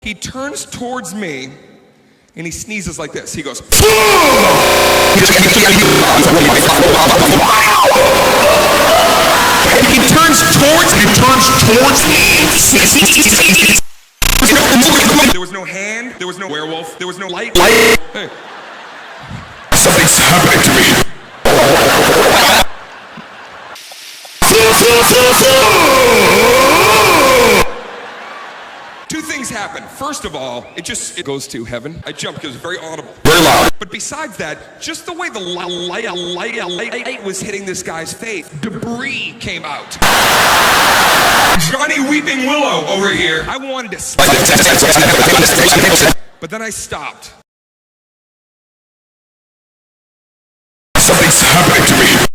He turns towards me and he sneezes like this. He goes, he turns towards me. There was no hand, there was no werewolf, there was no light. Hey. Something's happening to me. Two things happen. First of all, it goes to heaven. I jumped because it was very audible. Very loud. But besides that, just the way the light was hitting this guy's face, debris came out. Johnny Weeping Willow over here. I wanted to stop. But then I stopped.